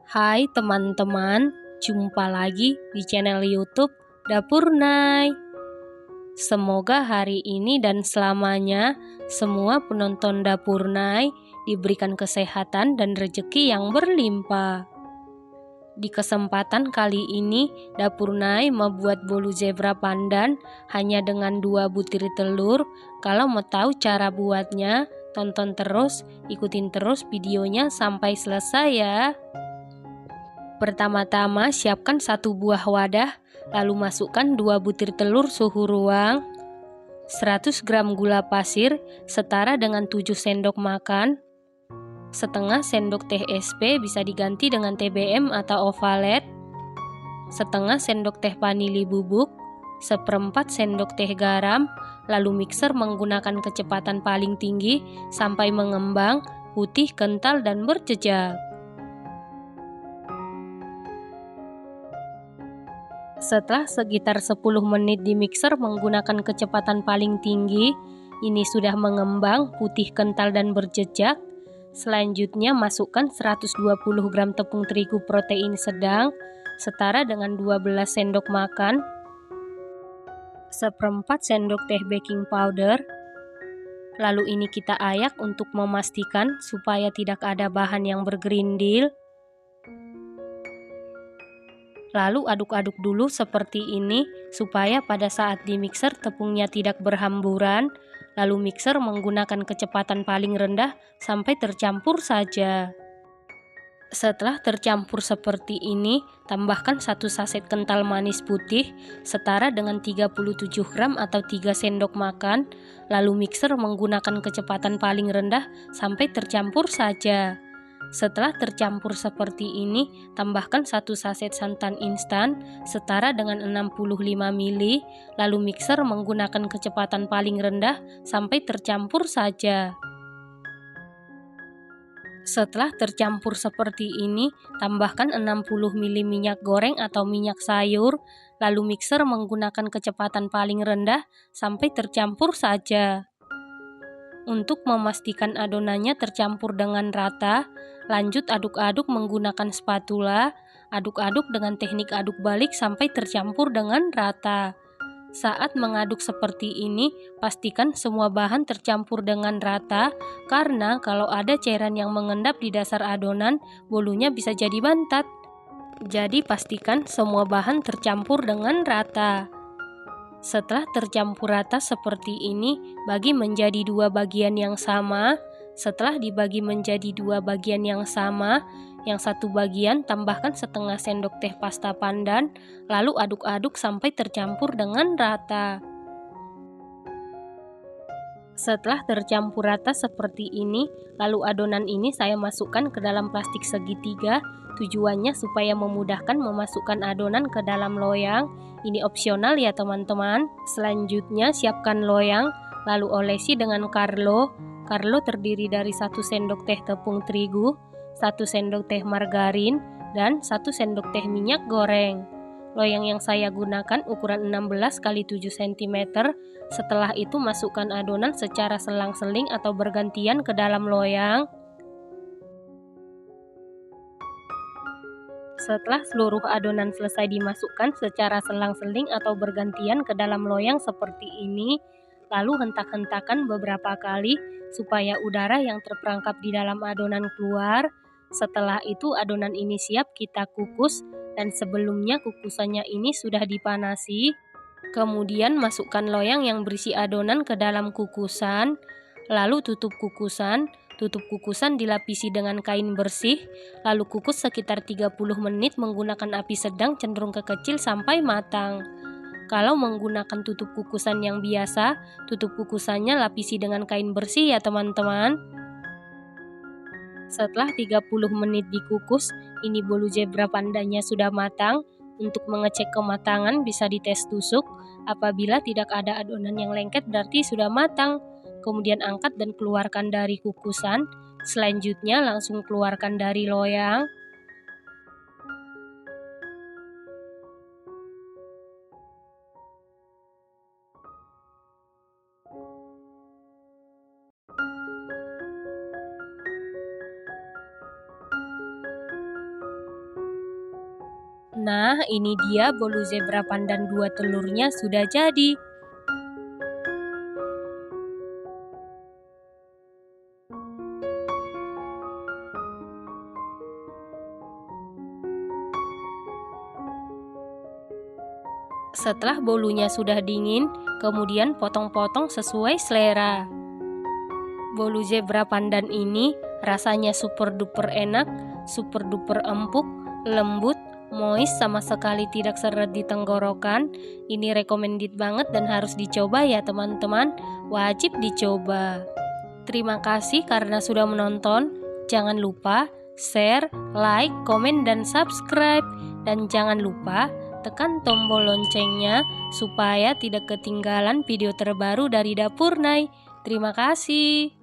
Hai teman-teman, jumpa lagi di channel YouTube Dapur Nay. Semoga hari ini dan selamanya semua penonton Dapur Nay diberikan kesehatan dan rezeki yang berlimpah. Di kesempatan kali ini, Dapur Nay membuat bolu zebra pandan hanya dengan 2 butir telur. Kalau mau tahu cara buatnya, tonton terus, ikutin terus videonya sampai selesai ya. Pertama-tama siapkan 1 buah wadah, lalu masukkan 2 butir telur suhu ruang, 100 gram gula pasir setara dengan 7 sendok makan, setengah sendok teh SP bisa diganti dengan TBM atau ovalet, setengah sendok teh vanili bubuk, seperempat sendok teh garam, lalu mixer menggunakan kecepatan paling tinggi sampai mengembang, putih, kental, dan berjejak. Setelah sekitar 10 menit di mixer menggunakan kecepatan paling tinggi, ini sudah mengembang, putih, kental, dan berjejak. Selanjutnya masukkan 120 gram tepung terigu protein sedang, setara dengan 12 sendok makan, seperempat sendok teh baking powder. Lalu ini kita ayak untuk memastikan supaya tidak ada bahan yang bergerindil. Lalu aduk-aduk dulu seperti ini supaya pada saat di mixer tepungnya tidak berhamburan. Lalu mixer menggunakan kecepatan paling rendah sampai tercampur saja. Setelah tercampur seperti ini, tambahkan 1 saset kental manis putih setara dengan 37 gram atau 3 sendok makan. Lalu mixer menggunakan kecepatan paling rendah sampai tercampur saja. Setelah tercampur seperti ini, tambahkan 1 saset santan instan setara dengan 65 ml, lalu mixer menggunakan kecepatan paling rendah sampai tercampur saja. Setelah tercampur seperti ini, tambahkan 60 ml minyak goreng atau minyak sayur, lalu mixer menggunakan kecepatan paling rendah sampai tercampur saja. Untuk memastikan adonannya tercampur dengan rata, lanjut aduk-aduk menggunakan spatula. Aduk-aduk dengan teknik aduk balik sampai tercampur dengan rata. Saat mengaduk seperti ini, pastikan semua bahan tercampur dengan rata, karena kalau ada cairan yang mengendap di dasar adonan, bolunya bisa jadi bantat. Jadi pastikan semua bahan tercampur dengan rata. Setelah tercampur rata seperti ini, bagi menjadi 2 bagian yang sama. Setelah dibagi menjadi 2 bagian yang sama, yang satu bagian tambahkan setengah sendok teh pasta pandan, lalu aduk-aduk sampai tercampur dengan rata. Setelah tercampur rata seperti ini, lalu adonan ini saya masukkan ke dalam plastik segitiga. Tujuannya supaya memudahkan memasukkan adonan ke dalam loyang. Ini opsional ya teman-teman. Selanjutnya siapkan loyang, lalu olesi dengan Carlo. Carlo terdiri dari 1 sendok teh tepung terigu, 1 sendok teh margarin, dan 1 sendok teh minyak goreng. Loyang yang saya gunakan ukuran 16 x 7 cm. Setelah itu masukkan adonan secara selang-seling atau bergantian ke dalam loyang. Setelah seluruh adonan selesai dimasukkan secara selang-seling atau bergantian ke dalam loyang seperti ini, lalu hentak-hentakan beberapa kali supaya udara yang terperangkap di dalam adonan keluar. Setelah itu adonan ini siap kita kukus, dan sebelumnya kukusannya ini sudah dipanasi. Kemudian masukkan loyang yang berisi adonan ke dalam kukusan, lalu tutup kukusan. Tutup kukusan dilapisi dengan kain bersih, lalu kukus sekitar 30 menit menggunakan api sedang cenderung ke kecil sampai matang. Kalau menggunakan tutup kukusan yang biasa, tutup kukusannya lapisi dengan kain bersih ya teman-teman. Setelah 30 menit dikukus, ini bolu zebra pandanya sudah matang. Untuk mengecek kematangan bisa dites tusuk. Apabila tidak ada adonan yang lengket berarti sudah matang. Kemudian angkat dan keluarkan dari kukusan. Selanjutnya langsung keluarkan dari loyang. Nah, ini dia bolu zebra pandan 2 telurnya sudah jadi. Setelah bolunya sudah dingin, kemudian potong-potong sesuai selera. Bolu zebra pandan ini rasanya super duper enak, super duper empuk, lembut, moist, sama sekali tidak seret di tenggorokan. Ini recommended banget dan harus dicoba ya teman-teman, wajib dicoba. Terima kasih karena sudah menonton. Jangan lupa share, like, komen, dan subscribe. Dan jangan lupa tekan tombol loncengnya supaya tidak ketinggalan video terbaru dari Dapur Nay. Terima kasih.